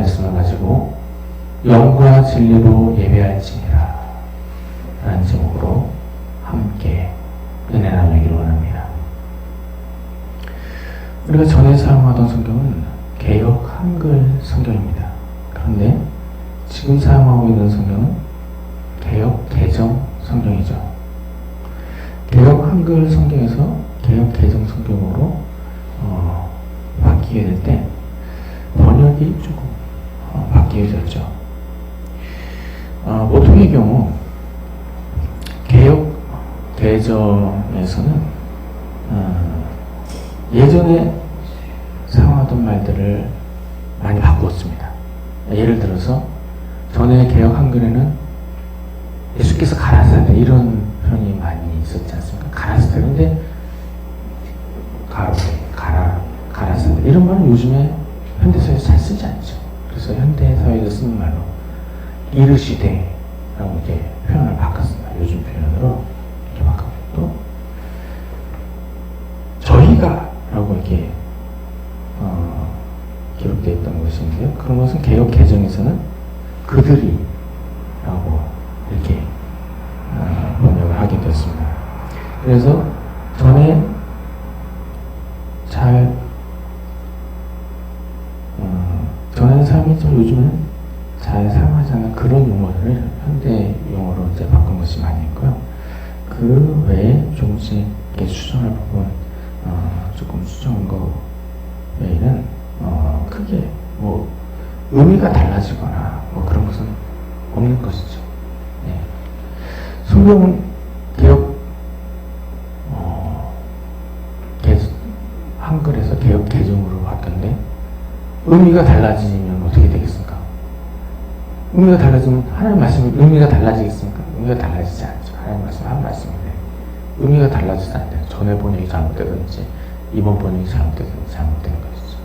말씀을 가지고 영과 진리로 예배할지니라 라는 제목으로 함께 은혜 나누기를 원합니다. 우리가 전에 사용하던 성경은 개역 한글 성경입니다. 그런데 지금 사용하고 있는 성경은 개역 개정 성경이죠. 개역 한글 성경에서 개역 개정 성경으로 바뀌게 될 때 번역이 조금 바뀌게 됐죠. 보통의 경우 개역 개정에서는 예전에 사용하던 말들을 많이 바꾸었습니다. 예를 들어서 전에 개역 한글에는 예수께서 가라사대 이런 표현이 많이 있었지 않습니까? 가라사대. 근데 가라사대 이런 말은 요즘에 현대사회에서 잘 쓰지 않죠. 그래서 현대사회에서 쓰는 말로 이르시되라고 이렇게 표현을 바꿨습니다. 요즘 표현으로 이렇게 바꿨고, 또 저희가 라고 이렇게 기록되어 있던 것이 있는데요. 그런 것은 개역 개정에서는 그들이 라고 이렇게 번역을 하게 됐습니다. 그래서 전에 전에는 사용했지만 요즘은 잘 사용하지 않는 그런 용어를 현대 용어로 이제 바꾼 것이 많이 있고요. 그 외에 조금씩 수정할 부분, 조금 수정한 거 외에는 크게 뭐 의미가 달라지거나 뭐 그런 것은 없는 것이죠. 네. 성경은 개역 한글에서 개역 개정으로 바뀌었는데 의미가 달라지면 어떻게 되겠습니까? 의미가 달라지면 하나님 말씀이 의미가 달라지겠습니까? 의미가 달라지지 않죠. 하나님 말씀 한 말씀인데 의미가 달라지지 않아요. 전에 번역이 잘못되든지 이번 번역이 잘못되든지 잘못된 것이죠.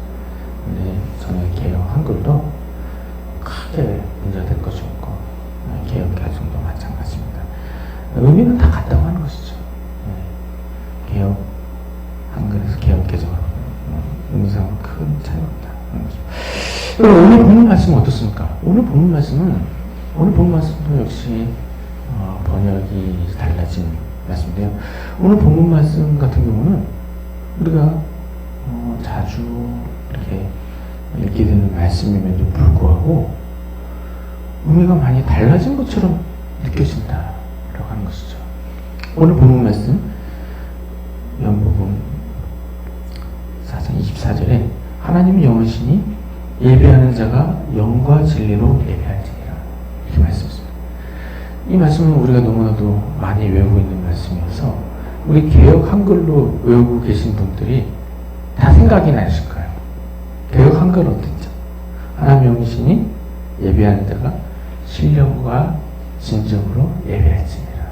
근데 전에 개역 한글도 크게 문제가 될 것이 없고 개역 개정도 마찬가지입니다. 의미는 다 같다고 하는 것이죠. 네. 개역 한글에서 개역 개정으로 의미상은 큰 차이가 없다. 그럼 오늘 본문 말씀은 어떻습니까? 오늘 본문 말씀도 역시 번역이 달라진 말씀인데요. 오늘 본문 말씀 같은 경우는 우리가 자주 이렇게 읽게 되는 말씀임에도 불구하고 의미가 많이 달라진 것처럼 느껴진다라고 하는 것이죠. 오늘 본문 말씀 연복음 4장 24절에 하나님이 영원시니 예배하는 자가 영과 진리로 예배할지니라 이렇게 말씀했습니다. 이 말씀은 우리가 너무나도 많이 외우고 있는 말씀이어서 우리 개역 한글로 외우고 계신 분들이 다 생각이 나실 거예요. 개역 한글 어땠죠? 하나님 영원시니 예배하는 자가 신령과 진정으로 예배할지니라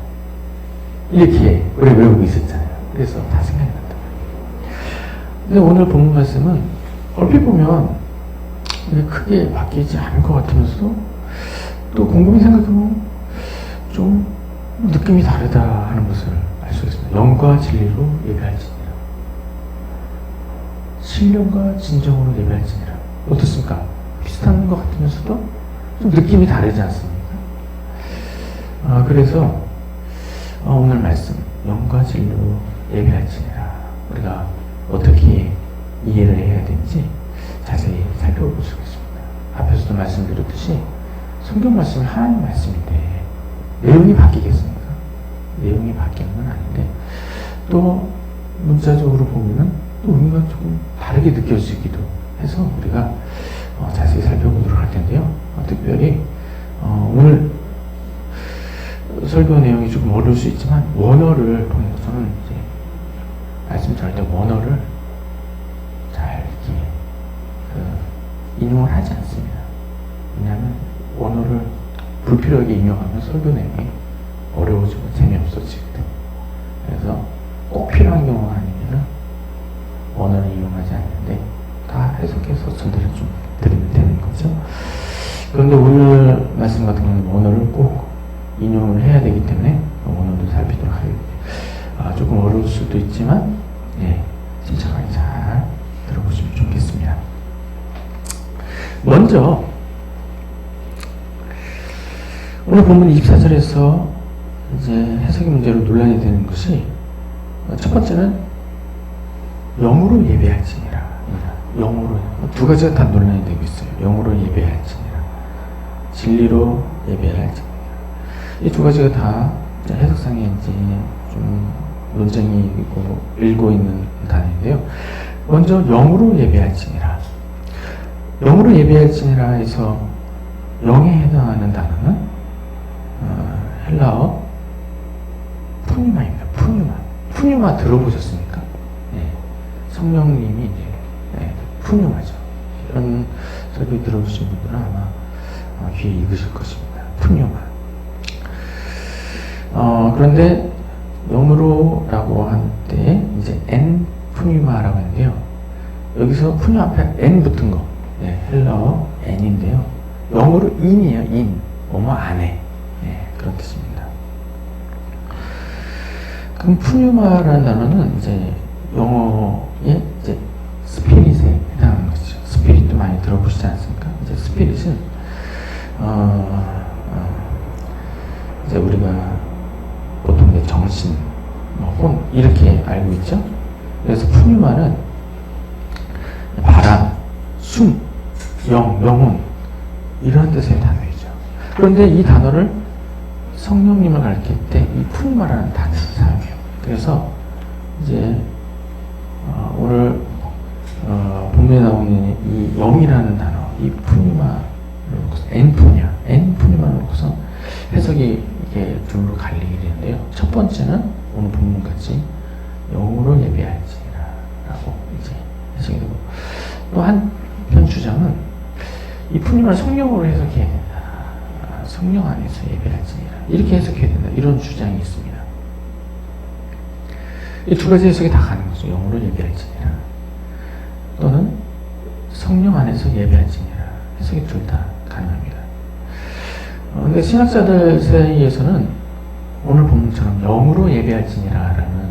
이렇게 우리 외우고 있었잖아요. 그래서 다 생각이 났다. 근데 오늘 본문 말씀은 얼핏 보면 크게 바뀌지 않을 것 같으면서도 또 곰곰이 생각해보면 좀 느낌이 다르다 하는 것을 알 수 있습니다. 영과 진리로 예배할지니라. 신령과 진정으로 예배할지니라. 어떻습니까? 비슷한 것 같으면서도 좀 느낌이 다르지 않습니까? 그래서 오늘 말씀 영과 진리로 예배할지니라 우리가 어떻게 이해를 해야 되는지 자세히 살펴보시겠습니다. 앞에서도 말씀드렸듯이 성경 말씀은 하나님 말씀인데 내용이 바뀌겠습니까? 내용이 바뀌는 건 아닌데 또 문자적으로 보면은 또 의미가 조금 다르게 느껴지기도 해서 우리가 자세히 살펴보도록 할 텐데요. 특별히 오늘 설교 내용이 조금 어려울 수 있지만 원어를 통해서는 이제 말씀 전할 때 원어를 잘 이렇게 인용을 하지 않습니다. 왜냐하면 원어를 불필요하게 인용하면 설교 내용이 어려워지고 재미없어지거든요. 그래서 꼭 필요한 경우가 아니면 원어를 이용하지 않는데 다 해석해서 전달을 좀 드리면 되는 거죠. 그런데 오늘 말씀 같은 경우는 원어를 꼭 인용을 해야 되기 때문에 원어도 살피도록 하겠습니다. 조금 어려울 수도 있지만 침착하게 잘 들어보시면 좋겠습니다. 먼저 오늘 본문 24절에서 이제 해석의 문제로 논란이 되는 것이 첫 번째는 영으로 예배할지니라. 영으로 두 가지가 다 논란이 되고 있어요. 영으로 예배할지니라. 진리로 예배할지니라. 이 두 가지가 다 해석상에 이제 좀 논쟁이 일고 있는 단어인데요. 먼저 영으로 예배할지니라. 영으로 예배할지니라 해서 영에 해당하는 단어는 헬라어 푸뉴마입니다. 푸뉴마 들어보셨습니까? 네. 성령님이 이제 푸뉴마죠. 이런 설교 들어보신 분들은 아마 귀에 익으실 것입니다. 푸뉴마. 그런데 영으로라고 할 때 이제 엔 푸뉴마라고 하는데요. 여기서 푸뉴 앞에 엔 붙은 거, 헬라어 엔인데요. 영어로 인이에요. 인, 뭐뭐 안에, 그런 뜻입니다. 그럼 푸뉴마라는 단어는 이제 영어의 이제 스피릿에 해당하는 것이죠. 스피릿도 많이 들어보시지 않습니까? 이제 스피릿은 이제 우리가 보통 이제 정신, 혼 이렇게 알고 있죠. 그래서 푸뉴마는 바람, 숨, 영혼 이런 뜻의 단어이죠. 그런데 이 단어를 성령님을 가리킬 때 이 푸뉴마라는 단어를 사용해요. 그래서 이제 오늘 본문에 나오는 이 영이라는 단어, 이 푸뉴마를 놓고서 엔푸뉴마를 놓고서 해석이 이게 둘로 갈리게 되는데요. 첫 번째는 오늘 본문같이 영으로 예배할지라고 이제 해석이 되고, 또 한편 주장은 이 푸뉴마를 성령으로 해석해야 된다. 성령 안에서 예배할지니라. 이렇게 해석해야 된다. 이런 주장이 있습니다. 이 두 가지 해석이 다 가는 거죠. 영으로 예배할지니라. 또는 성령 안에서 예배할지니라. 해석이 둘 다 가능합니다. 근데 신학자들 사이에서는 오늘 본문처럼 영으로 예배할지니라라는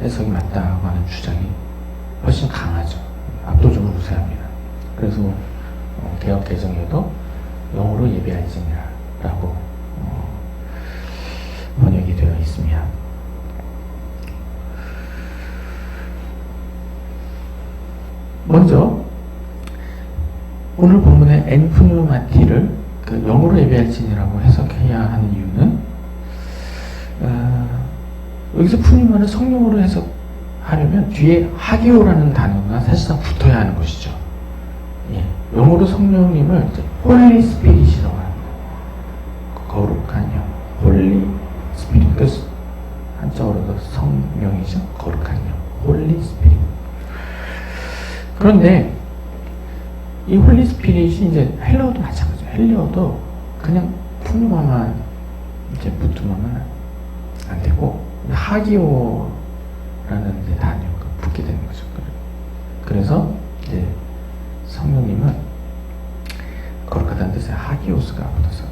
해석이 맞다고 하는 주장이 훨씬 강하죠. 압도적으로 우세합니다. 그래서 개역 개정에도 영으로 예배할지니라라고 번역이 되어 있습니다. 먼저 오늘 본문의 엔푸뉴마티를 그 영으로 예배할지니라고 해석해야 하는 이유는 여기서 푸뉴마는 성령으로 해석하려면 뒤에 하기오라는 단어가 사실상 붙어야 하는 것이죠. 영어로 성령님을 홀리 스피릿이라고 합니다. 거룩한 영, 홀리 스피릿. 그래서 한자어로도 성령이죠. 거룩한 영, 홀리 스피릿. 그런데 이 홀리 스피릿이 이제 헬라어도 마찬가지예요. 헬라어도 그냥 푸뉴마만 이제 붙으면 안 되고 하기오라는 이제 단어가 붙게 되는 거죠. 그래서 이제 성령님은 거룩하다는 뜻의 하기오스가 붙어서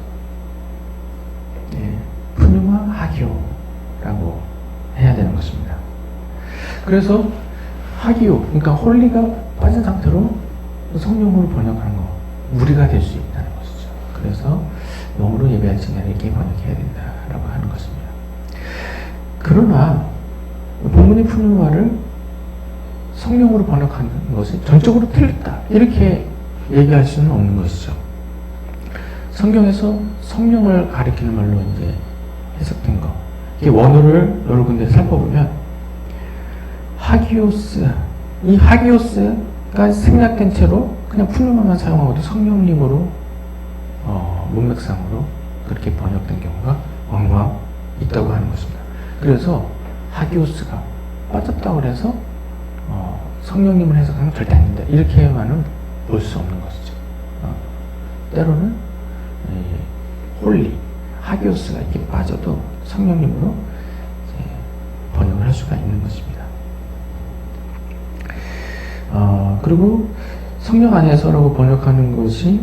푸뉴마 하기오라고 해야 되는 것입니다. 그래서 하기오, 그러니까 홀리가 빠진 상태로 성령으로 번역하는 거, 무리가 될 수 있다는 것이죠. 그래서 영으로 예배할지니라 이렇게 번역해야 된다라고 하는 것입니다. 그러나 본문의 푸뉴마를 성령으로 번역하는 것이 전적으로 틀렸다 이렇게 얘기할 수는 없는 것이죠. 성경에서 성령을 가리키는 말로 이제 해석된 거, 이게 원어를 여러 군데 살펴보면 하기오스, 이 하기오스가 생략된 채로 그냥 푸뉴마만 사용하고도 성령님으로 문맥상으로 그렇게 번역된 경우가 왕왕 있다고 하는 것입니다. 그래서 하기오스가 빠졌다고 해서 성령님을 해석하면 절대 안 된다 이렇게만은 볼 수 없는 것이죠. 때로는 홀리, 하기오스가 이렇게 빠져도 성령님으로 번역을 할 수가 있는 것입니다. 그리고 성령 안에서라고 번역하는 것이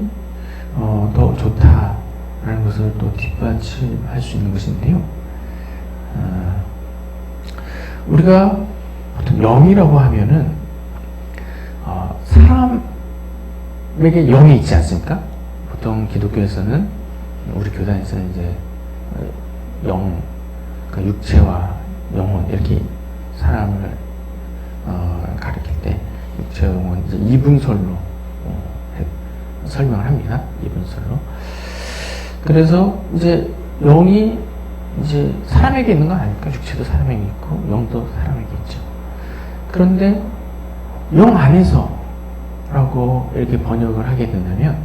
더 좋다라는 것을 또 뒷받침할 수 있는 것인데요. 우리가 보통 영이라고 하면은 사람에게 영이 있지 않습니까? 보통 기독교에서는 우리 교단에서 이제 영, 그 육체와 영혼 이렇게 사람을 가르칠 때 육체와 영혼 이제 이분설로 설명을 합니다. 이분설로. 그래서 이제 영이 이제 사람에게 있는 건 아닐까? 육체도 사람에게 있고 영도 사람에게 있죠. 그런데 영 안에서 라고 이렇게 번역을 하게 된다면,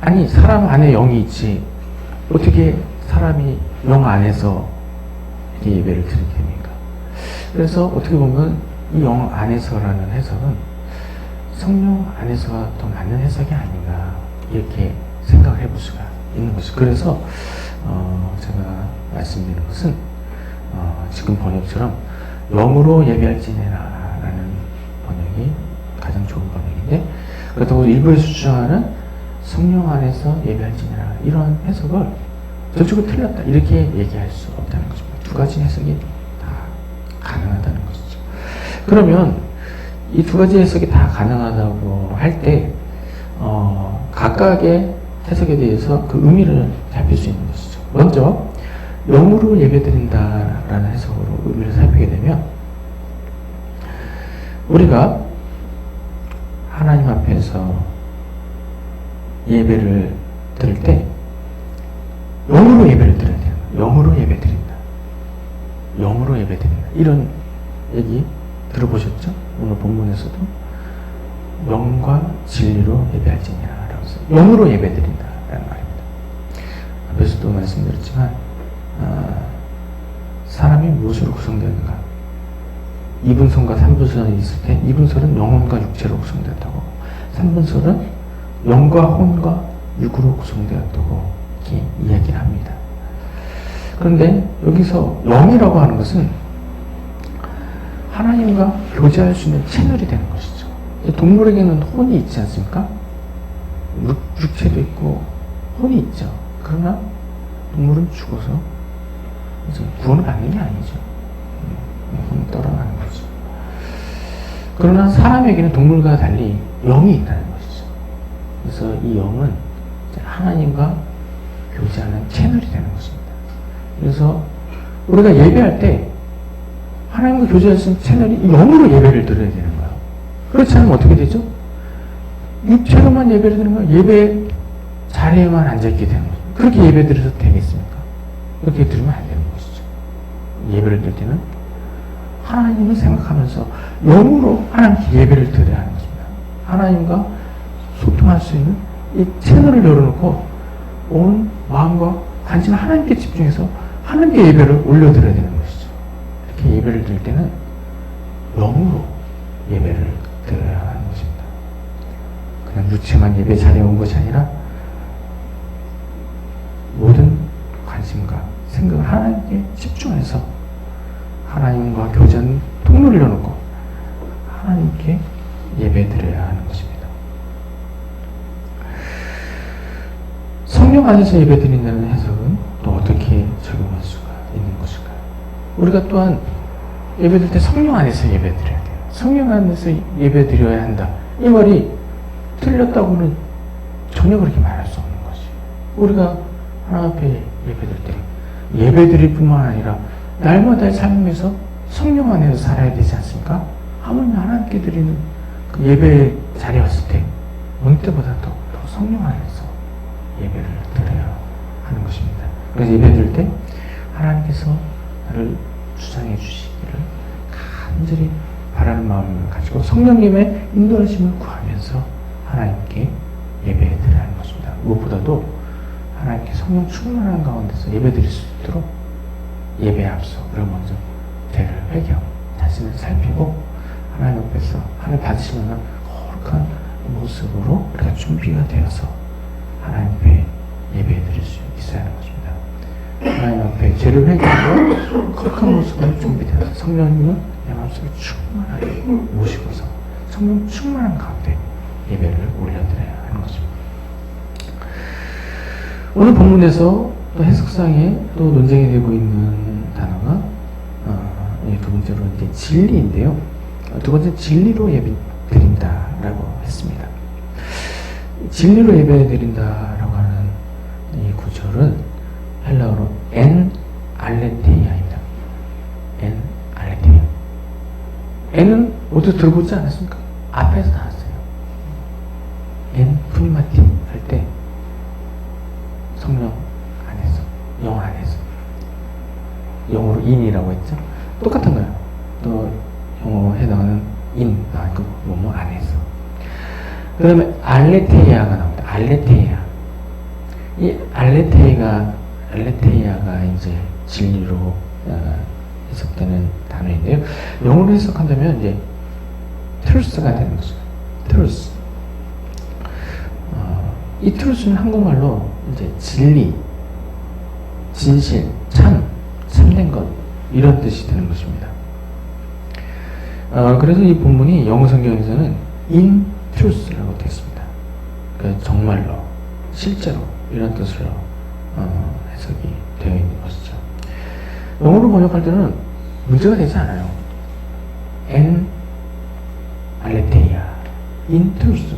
아니 사람 안에 영이 있지 어떻게 사람이 영 안에서 이렇게 예배를 드리게 됩니까? 그래서 어떻게 보면 이 영 안에서라는 해석은 성령 안에서가 더 맞는 해석이 아닌가 이렇게 생각을 해볼 수가 있는 것이죠. 그래서 제가 말씀드리는 것은 지금 번역처럼 영으로 예배할지니라 라는 번역이 가장 좋은 번역인데, 그렇다고 일부에서 주장하는 성령 안에서 예배할지니라 이런 해석을 저쪽은 틀렸다 이렇게 얘기할 수 없다는 것입니다. 두 가지 해석이 다 가능하다는 것이죠. 그러면 이 두 가지 해석이 다 가능하다고 할 때 각각의 해석에 대해서 그 의미를 살필 수 있는 것이죠. 먼저 영으로 예배드린다라는 해석으로 의미를 살피게 되면, 우리가 하나님 앞에서 예배를 드릴 때 영으로 예배를 드려야 돼요. 영으로 예배드린다. 영으로 예배드린다. 이런 얘기 들어보셨죠? 오늘 본문에서도 영과 진리로 예배할지니라 라고 해서 영으로 예배드린다 라는 말입니다. 앞에서도 말씀드렸지만 사람이 무엇으로 구성되었는가? 이분선과 삼분선이 있을 때 이분선은 영혼과 육체로 구성되었다고, 삼분선은 영과 혼과 육으로 구성되었다고 이렇게 이야기를 합니다. 그런데 여기서 영이라고 하는 것은 하나님과 교제할 수 있는 채널이 되는 것이죠. 동물에게는 혼이 있지 않습니까? 육체도 있고 혼이 있죠. 그러나 동물은 죽어서 이제 구원을 받는 게 아니죠. 혼이 떠나가는 거죠. 그러나 사람에게는 동물과 달리 영이 있다는 것이죠. 그래서 이 영은 하나님과 교제하는 채널이 되는 것입니다. 그래서 우리가 예배할 때 하나님과 교제할 수 있는 채널이 영으로 예배를 드려야 되는 거예요. 그렇지 않으면 어떻게 되죠? 육체로만 예배를 드리는 거예요. 예배 자리에만 앉아있게 되는 거죠. 그렇게 예배 드려도 되겠습니까? 그렇게 드리면 안 되는 것이죠. 예배를 드릴 때는 하나님을 생각하면서 영으로 하나님께 예배를 드려야 하는 것입니다. 하나님과 소통할 수 있는 이 채널을 열어놓고 온 마음과 관심을 하나님께 집중해서 하나님께 예배를 올려드려야 되는 것이죠. 이렇게 예배를 드릴 때는 영으로 예배를 드려야 하는 것입니다. 그냥 유체만 예배 자리에 온 것이 아니라 모든 관심과 생각을 하나님께 집중해서 하나님과 교제하는 통로를 열어놓고 하나님께 예배 드려야 하는 것입니다. 성령 안에서 예배 드린다는 해석은 또 어떻게 적용할 수가 있는 것일까요? 우리가 또한 예배 드릴 때 성령 안에서 예배 드려야 돼요. 성령 안에서 예배 드려야 한다. 이 말이 틀렸다고는 전혀 그렇게 말할 수 없는 것이. 우리가 하나님 앞에 예배 드릴 때 예배 드릴 뿐만 아니라 날마다의 삶에서 성령 안에서 살아야 되지 않습니까? 하물며 하나님께 드리는 그 예배 자리에 왔을 때 어느 때보다 더 성령 안에서 예배를 드려야 하는 것입니다. 그래서 예배 드릴 때 하나님께서 나를 주장해 주시기를 간절히 바라는 마음을 가지고 성령님의 인도하심을 구하면서 하나님께 예배 드려야 하는 것입니다. 무엇보다도 하나님께 성령 충만한 가운데서 예배 드릴 수 있도록 예배에 앞서 우리가 먼저 죄를 회개하고 자신을 살피고 하나님 앞에서 하나님 받으실 만한 거룩한 모습으로 우리가 준비가 되어서 하나님 앞에 예배해 드릴 수 있어야 하는 것입니다. 하나님 앞에 죄를 회개하고 거룩한 모습으로 준비되어서 성령님은 내 마음속에 충만하게 모시고서 성령 충만한 가운데 예배를 올려드려야 하는 것입니다. 오늘 본문에서 또 해석상에 또 논쟁이 되고 있는 단어가 두 번째로 이제 진리인데요. 두 번째 진리로 예배 드린다라고 했습니다. 진리로 예배 드린다라고 하는 이 구절은 헬라어로 엔 알레테이아입니다. 엔 알레테이아. 엔은 어디서 들어보지 않았습니까? 앞에서 나왔어요. 엔 푸니마티 할 때 성령 안에서, 영 안에서. 영어로 인이라고 했죠. 똑같은 거예요. 또 영어로 해당하는 인, 그 뭐뭐 안에서. 그 다음에 알레테이아가 나옵니다. 알레테이아. 이 알레테이아가 이제 진리로 해석되는 단어인데요. 영어로 해석한다면 이제 truth가 되는 거죠. truth. 이 truth는 한국말로 이제 진리, 진실, 참된 것 이런 뜻이 되는 것입니다. 그래서 이 본문이 영어 성경에서는 in truth라고 되어 있습니다. 그러니까 정말로, 실제로 이런 뜻으로 해석이 되어 있는 것이죠. 영어로 번역할 때는 문제가 되지 않아요. en aletheia, in truth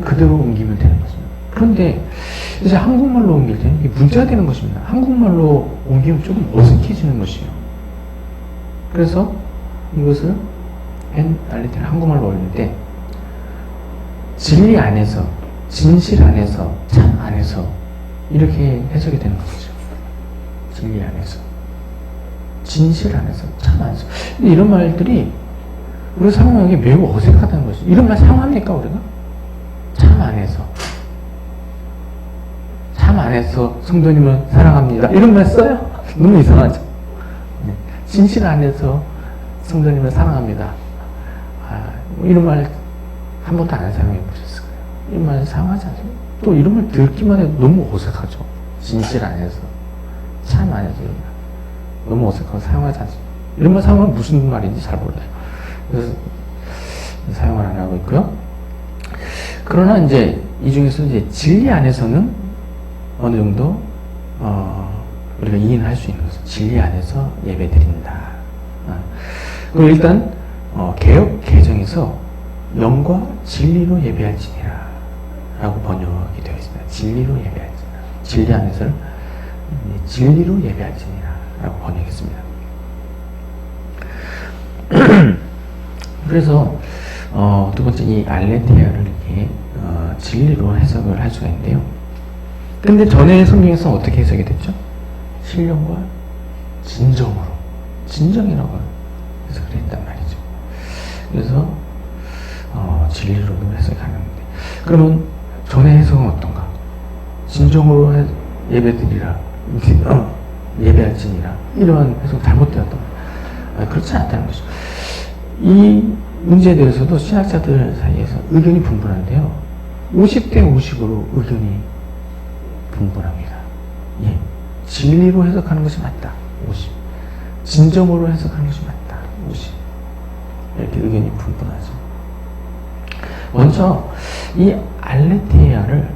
그대로 옮기면 되는 것입니다. 그런데 이제 한국말로 옮길 때는 이게 문제가 되는 것입니다. 한국말로 옮기면 조금 어색해지는 것이에요. 그래서 이것을 en aletheia 한국말로 올릴 때 진리 안에서, 진실 안에서, 참 안에서 이렇게 해석이 되는 거죠. 진리 안에서, 진실 안에서, 참 안에서. 근데 이런 말들이 우리가 사용하기 매우 어색하다는 것이죠. 이런 말 사용합니까 우리가? 참 안에서, 참 안에서 성도님을 사랑합니다. 이런 말 써요? 너무 이상하죠. 진실 안에서 성도님을 사랑합니다. 이런 말 한 번도 안 사용해 보셨을 거예요. 이런 말 사용하지 않습니까? 또 이런 말 듣기만 해도 너무 어색하죠. 진실 안에서, 참 안에서 이런 말. 너무 어색하고 사용하지 않습니다. 이런 말 사용하면 무슨 말인지 잘 몰라요. 그래서 사용을 안 하고 있고요. 그러나 이제 이 중에서 이제 진리 안에서는 어느 정도 우리가 이해할 수 있는 것은 진리 안에서 예배드린다. 그럼 일단 개역 개정에서 영과 진리로 예배할지니라 라고 번역이 되어 있습니다. 진리로 예배할지니라. 진리 안에서는 진리로 예배할지니라 라고 번역했습니다. 그래서 두 번째 이 알레테아를 이렇게 진리로 해석을 할 수가 있는데요. 근데 전에 성경에서 어떻게 해석이 됐죠? 신령과 진정으로, 진정이라고 해석을 했단 말이죠. 그래서 진리로 해석이 가능한데, 그러면 전에 해석은 어떤가? 진정으로 예배드리라, 예배할지니라, 이러한 해석 잘못되었던 그렇지 않다는 것이죠. 이 문제에 대해서도 신학자들 사이에서 의견이 분분한데요. 50대 50으로 의견이 분분합니다. 예. 진리로 해석하는 것이 맞다. 50. 진정으로 해석하는 것이 맞다. 50. 이렇게 의견이 분분하죠. 먼저 이 알레테이아를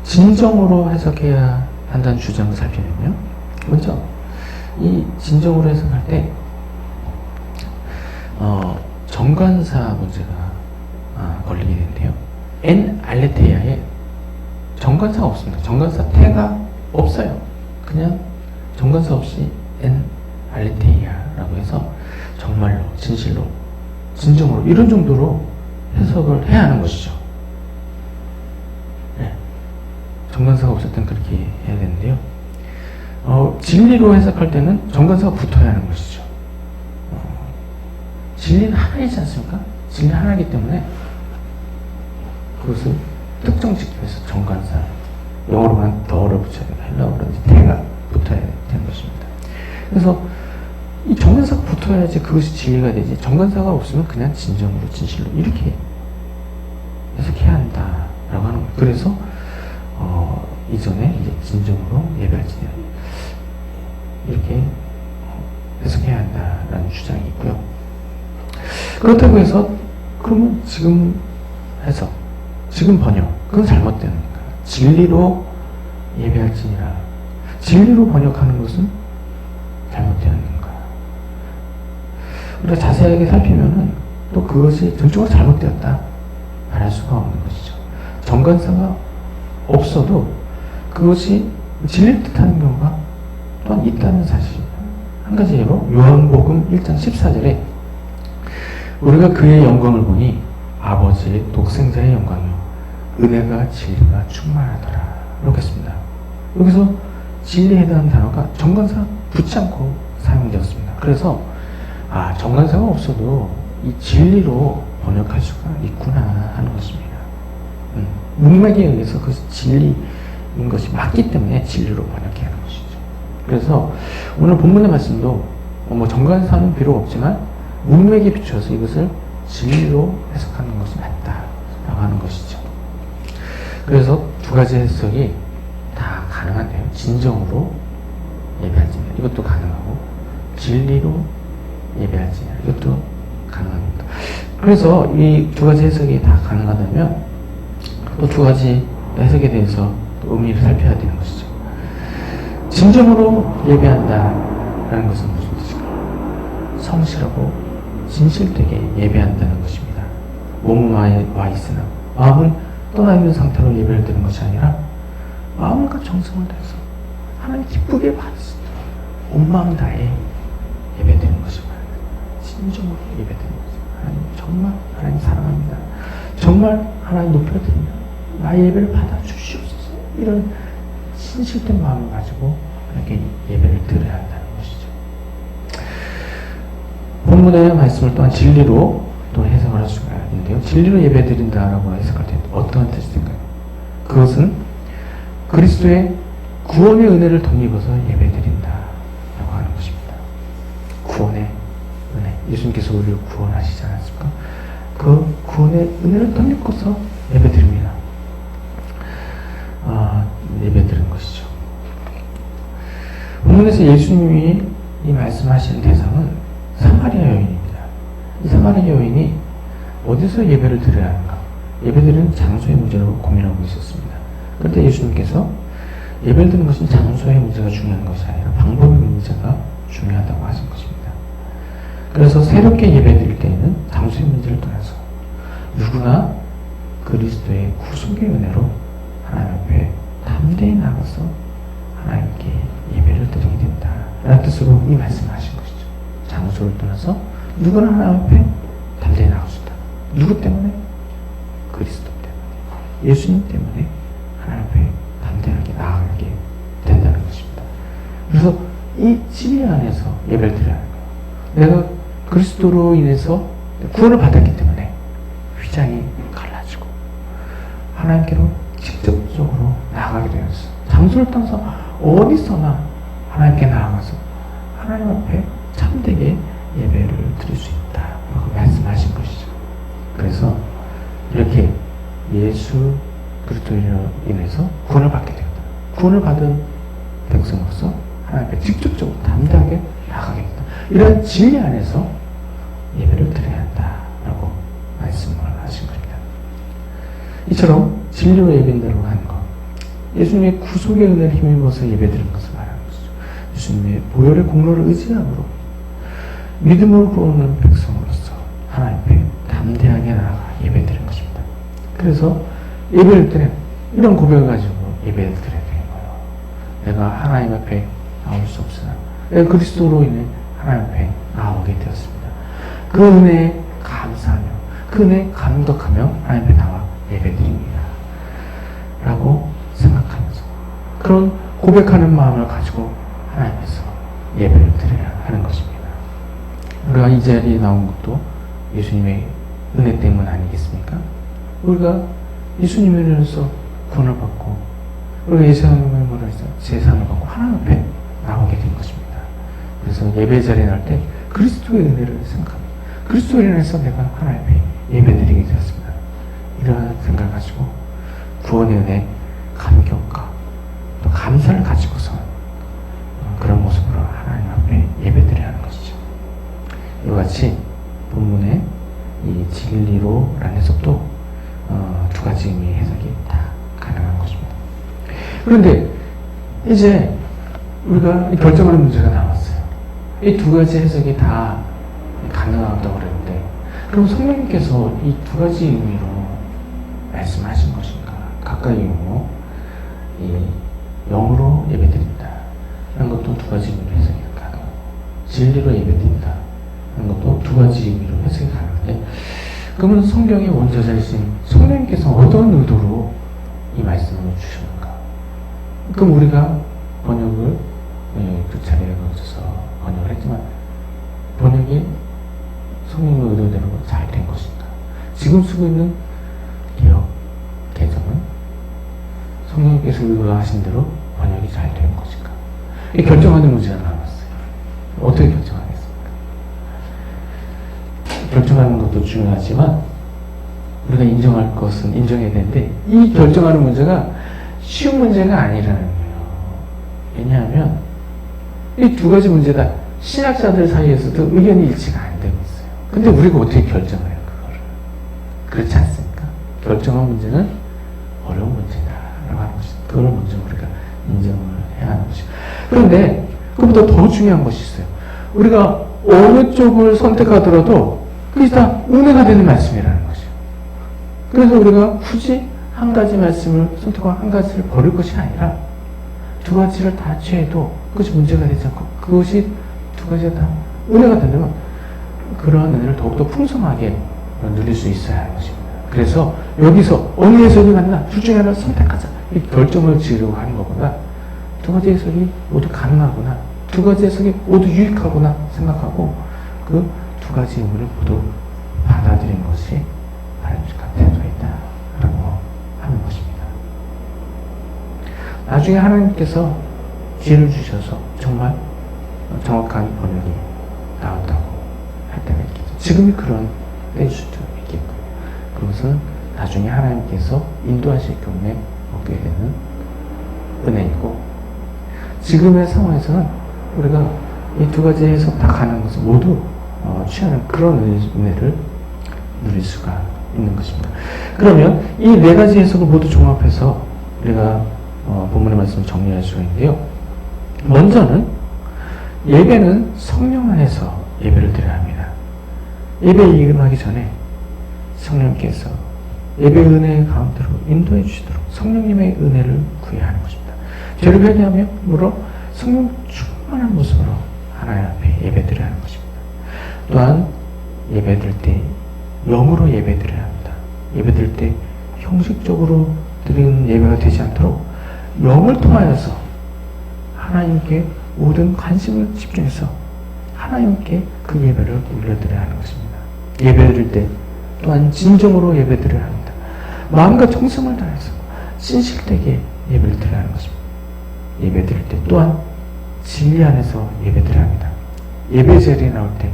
진정으로 해석해야 한다는 주장을 살피면요. 먼저 이 진정으로 해석할 때 정관사 문제가 걸리게 되는데요. 엔 알레테이아에 정관사가 없습니다. 정관사 태가 없어요. 그냥 정관사 없이 엔 알레테이아라고 해서 정말로, 진실로, 진정으로 이런 정도로 해석을 해야 하는 것이죠. 네. 정관사가 없을 땐 그렇게 해야 되는데요. 진리로 해석할 때는 정관사가 붙어야 하는 것이죠. 진리는 하나이지 않습니까? 진리 하나이기 때문에 그것을 특정 직교에서 정관사, 영어로만 더를 붙여야 되고 헬라어로는 태가 붙어야 되는 것입니다. 그래서 이 정관사가 붙어야지 그것이 진리가 되지, 정관사가 없으면 그냥 진정으로, 진실로 이렇게 해석해야 한다라고 하는 거예요. 그래서 이전에 이제 진정으로 예배할지니라 이렇게 해석해야 한다라는 주장이 있고요. 그렇다고 해서 그러면 지금 해석, 지금 번역, 그건 잘못되는 거예요. 진리로 예배할지니라, 진리로 번역하는 것은 잘못되는 건가? 우리가 자세하게 살피면은 또 그것이 전적으로 잘못되었다 말할 수가 없는 것이죠. 정관사가 없어도 그것이 진리를 뜻하는 경우가 또한 있다는 사실입니다. 한 가지 예로 요한복음 1장 14절에 우리가 그의 영광을 보니 아버지의 독생자의 영광이요 은혜가 진리가 충만하더라 이렇게 했습니다. 여기서 진리에 해당하는 단어가 정관사 붙지 않고 사용되었습니다. 그래서 정관사가 없어도 이 진리로 번역할 수가 있구나 하는 것입니다. 문맥에 의해서 그것이 진리인 것이 맞기 때문에 진리로 번역해야 하는 것이죠. 그래서 오늘 본문의 말씀도 정관사는 필요 없지만 문맥에 비추어서 이것을 진리로 해석하는 것이 맞다라고 하는 것이죠. 그래서 두 가지 해석이 다 가능한데요. 진정으로 예배할지냐 이것도 가능하고 진리로 예배할지냐 이것도 가능합니다. 그래서 이 두 가지 해석이 다 가능하다면 또 두 가지 해석에 대해서 또 의미를 살펴야 되는 것이죠. 진정으로 예배한다라는 것은 무슨 뜻일까요? 성실하고 진실되게 예배한다는 것입니다. 몸은 와 있으나 마음은 떠나 있는 상태로 예배를 드리는 것이 아니라 마음과 정성을 다해서 하나님 기쁘게 받으시도록 온 마음 다해 예배드리는 것이 말입니다. 진정으로 예배드리는 것이 하나님 정말 하나님 사랑합니다. 정말 하나님 높여드립니다. 나의 예배를 받아주시옵소서. 이런 진실된 마음을 가지고 이렇게 예배를 드려야 한다는 것이죠. 본문의 말씀을 또한 진리로 또 해석을 할 수가 있는데요. 진리로 예배드린다라고 해석할 때 어떠한 뜻이 될까요? 그것은 그리스도의 구원의 은혜를 덧입어서 예배드린다라고 하는 것입니다. 구원의 은혜. 예수님께서 우리를 구원하시지 않았습니까? 그 구원의 은혜를 덧입어서 예배드립니다. 예배드리는 것이죠. 본문에서 예수님이 이 말씀하시는 대상은 사마리아 여인입니다. 이 사마리아 여인이 어디서 예배를 드려야 하는가? 예배드리는 장소의 문제로 고민하고 있었습니다. 그런데 예수님께서 예배를 드리는 것은 장소의 문제가 중요한 것이 아니라 방법의 문제가 중요하다고 하신 것입니다. 그래서 새롭게 예배드릴 때에는 장소의 문제를 떠나서 누구나 그리스도의 구속의 은혜로 하나님 앞에 담대히 나가서 하나님께 예배를 드리게 된다 라는 뜻으로 이 말씀을 하신 것이죠. 장소를 떠나서 누구나 하나님 앞에 담대히 나갈 수 있다. 누구 때문에? 그리스도 때문에, 예수님 때문에 하나님 앞에 담대하게 나아가게 된다는 것입니다. 그래서 이 진리 안에서 예배를 드려야 하는 거예요. 내가 그리스도로 인해서 구원을 받았기 때문에 휘장이 갈라지고 하나님께로 직접적으로 나아가게 되었어. 장소를 떠나서 어디서나 하나님께 나아가서 하나님 앞에 참되게 예배를 드릴 수 있다라고 말씀하신 것이죠. 그래서 이렇게 예수 그리스도로 인해서 구원을 받게 되었다. 구원을 받은 백성으로서 하나님 앞에 직접적으로 담대하게 나아가게 됐다. 이런 진리 안에서 예배를 드려야 한다라고 말씀을 하신 겁니다. 이처럼 진리로 예배한다고 하는 것, 예수님의 구속의 은혜를 힘입어서 예배드리는 것을 말하는 것이죠. 예수님의 보혈의 공로를 의지함으로 믿음으로 구원하는 백성으로서 하나님 앞에 담대하게 나아가 예배드리는 것입니다. 그래서 예배를 때는 이런 고백을 가지고 예배를 드려야 되는 거예요. 내가 하나님 앞에 나올 수 없으나 내가 그리스도로 인해 하나님 앞에 나오게 되었습니다. 그 은혜에 감사하며 그 은혜에 감격하며 하나님 앞에 나와 예배드립니다 라고 생각하면서 그런 고백하는 마음을 가지고 하나님께서 예배를 드려야 하는 것입니다. 우리가 이 자리에 나온 것도 예수님의 은혜 때문 아니겠습니까? 우리가 예수님의 은혜로서 구원을 받고 우리가 예수님의 제사를 받고 하나님 앞에 나오게 된 것입니다. 그래서 예배 자리에 나올 때 그리스도의 은혜를 생각합니다. 그리스도로 인해서 내가 하나님 앞에 예배드리게 되었습니다. 이러한 생각을 가지고 구원의 은혜 감격과 또 감사를 가지고서 그런 모습으로 하나님 앞에 예배드려야 하는 것이죠. 이와 같이 본문의 이 진리로라는 해석도 두 가지 의미의 해석이 다 가능한 것입니다. 그런데 이제 우리가 결정하는 문제가 나왔어요. 이 두 가지 해석이 다 가능하다고 그랬는데 그럼 성령님께서 이 두 가지 의미로 말씀하신 것인가? 가까이 오고 이 영으로 예배드린다 하는 것도 두 가지 의미로 해석이 가능하고, 진리로 예배드린다 하는 것도 두 가지 의미로 해석이 가능한데, 그러면 성경의 원저자이신 성령님께서 어떤 의도로 이 말씀을 주셨는가? 그럼 우리가 번역을 두 차례에 걸쳐서 번역을 했지만, 번역이 성령의 의도대로 잘 된 것인가? 지금 쓰고 있는 개혁 개정은 성령님께서 의도하신 대로 번역이 잘 된 것인가? 이 결정하는 문제가 남았어요. 어떻게 결정하겠습니까? 결정하는 것도 중요하지만 우리가 인정할 것은 인정해야 되는데, 이 결정하는 문제가 쉬운 문제가 아니라는 거예요. 왜냐하면 이 두 가지 문제 다 신학자들 사이에서도 의견이 일치가 안 되고 있어요. 근데 우리가 어떻게 결정해요, 그거를? 그렇지 않습니까? 결정한 문제는 어려운 문제다라고 하는 것이, 그걸 먼저 우리가 인정을 해야 하는 것이죠. 그런데 그보다 더 중요한 것이 있어요. 우리가 어느 쪽을 선택하더라도 그게 다 은혜가 되는 말씀이라는 것이죠. 그래서 우리가 굳이 한 가지 말씀을 선택하고 한 가지를 버릴 것이 아니라 두 가지를 다 취해도 그것이 문제가 되지 않고 그것이 두 가지가 다 은혜가 된다면 그러한 은혜를 더욱더 풍성하게 누릴 수 있어야 하는 것입니다. 그래서 여기서 어느 해석이 맞나 둘 중에 하나를 선택하자 이 결정을 지으려고 하는 것보다 두 가지 해석이 모두 가능하구나, 두 가지 해석이 모두 유익하구나 생각하고 그 두 가지 의미를 모두 받아들인 것이 바람직한 태도이다라고 하는 것입니다. 나중에 하나님께서 지혜를 주셔서 정말 정확한 번역이 나온다고 할 때가 있겠죠. 지금이 그런 때일 수도 있겠고요. 그것은 나중에 하나님께서 인도하실 경우에 얻게 되는 은혜이고, 지금의 상황에서는 우리가 이 두 가지 해석 다 가능한 것을 모두 취하는 그런 은혜를 누릴 수가 있는 것입니다. 그러면 이 네 가지 해석을 모두 종합해서 우리가 본문의 말씀을 정리할 수가 있는데요. 먼저는 예배는 성령 안에서 예배를 드려야 합니다. 예배에 이임하기 전에 성령께서 예배 은혜의 가운데로 인도해 주시도록 성령님의 은혜를 구해야 하는 것입니다. 죄를 회개함으로 성령 충만한 모습으로 하나님 앞에 예배 드려야 하는 것입니다. 또한 예배 드릴 때 영으로 예배 드려야 합니다. 예배 드릴 때 형식적으로 드리는 예배가 되지 않도록 영을 통하여서 하나님께 모든 관심을 집중해서 하나님께 그 예배를 올려드려야 하는 것입니다. 예배 드릴 때 또한 진정으로 예배 드려야 합니다. 마음과 정성을 다해서 신실되게 예배를 드려야 하는 것입니다. 예배 드릴 때 또한 진리 안에서 예배 드려야 합니다. 예배 자리에 나올 때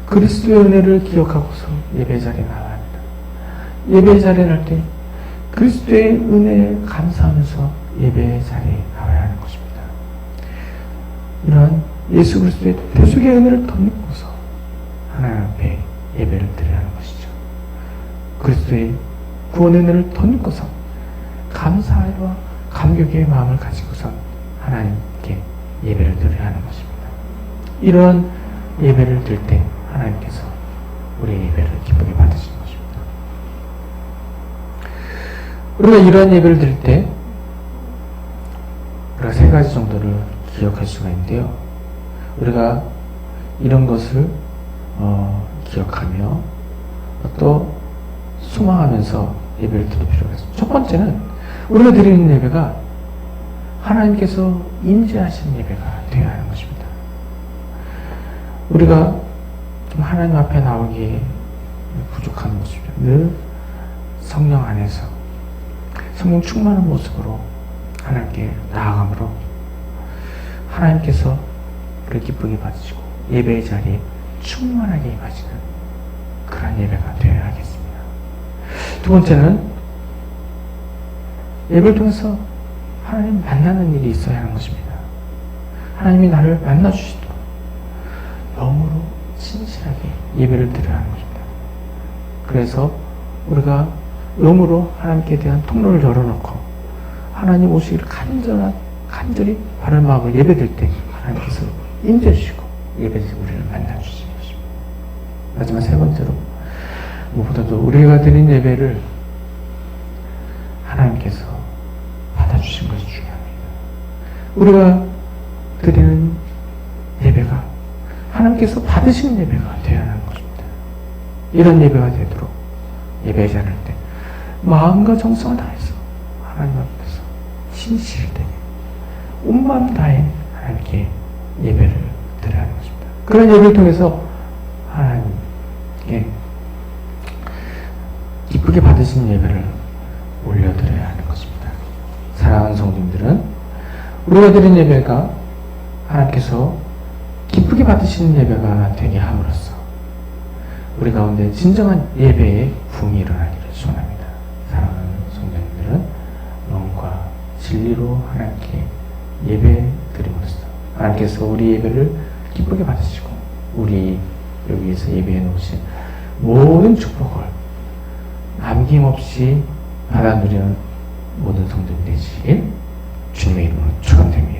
그리스도의 은혜를 기억하고서 예배 자리에 나와야 합니다. 예배 자리에 나올 때 그리스도의 은혜에 감사하면서 예배 자리에 나와야 하는 것입니다. 이러한 예수 그리스도의 대속의 은혜를 덧입고서 하나님 앞에 예배를 드려야 하는 것이죠. 그리스도의 구원의 은혜를 덧입고서 감사와 감격의 마음을 가지고서 하나님께 예배를 드려야 하는 것입니다. 이러한 예배를 드릴 때 하나님께서 우리의 예배를 기쁘게 받으시는 것입니다. 우리가 이러한 예배를 드릴 때 우리가 세 가지 정도를 기억할 수가 있는데요. 우리가 이런 것을 기억하며 또 소망하면서 예배를 드릴 필요가 있습니다. 첫 번째는 우리가 드리는 예배가 하나님께서 임재하시는 예배가 되어야 하는 것입니다. 우리가 좀 하나님 앞에 나오기에 부족한 모습이죠. 늘 성령 안에서 성령 충만한 모습으로 하나님께 나아감으로 하나님께서 우리를 기쁘게 받으시고 예배의 자리에 충만하게 임하시는 그런 예배가 되어야 하겠습니다. 두 번째는 예배를 통해서 하나님 만나는 일이 있어야 하는 것입니다. 하나님이 나를 만나주시도록 영으로 진실하게 예배를 드려야 하는 것입니다. 그래서 우리가 영으로 하나님께 대한 통로를 열어놓고 하나님 오시기를 간절히 바른 마음으로 예배드릴 때 하나님께서 임재주시고 예배에서 우리를 만나주시는 것입니다. 마지막 세 번째로 무엇보다도 우리가 드린 예배를 하나님께서 받아주신 것이 중요합니다. 우리가 드리는 예배가 하나님께서 받으시는 예배가 되어야 하는 것입니다. 이런 예배가 되도록 예배 자를 때 마음과 정성을 다해서 하나님 앞에서 진실되게 온 마음 다해 하나님께 예배를 드려야 하는 것입니다. 그런 예배를 통해서 하나님께 기쁘게 받으시는 예배를 올려드려야 하는 것입니다. 사랑하는 성도님들은 우리가 드린 예배가 하나님께서 기쁘게 받으시는 예배가 되게 함으로써 우리 가운데 진정한 예배의 부흥이 일어나기를 소원합니다. 사랑하는 성도님들은 영과 진리로 하나님께 예배 드림으로써 하나님께서 우리 예배를 기쁘게 받으시고 우리 여기에서 예배해 놓으신 모든 축복을 남김없이 받아 누리는 모든 성도들 되시길 주님의 이름으로 축원드립니다.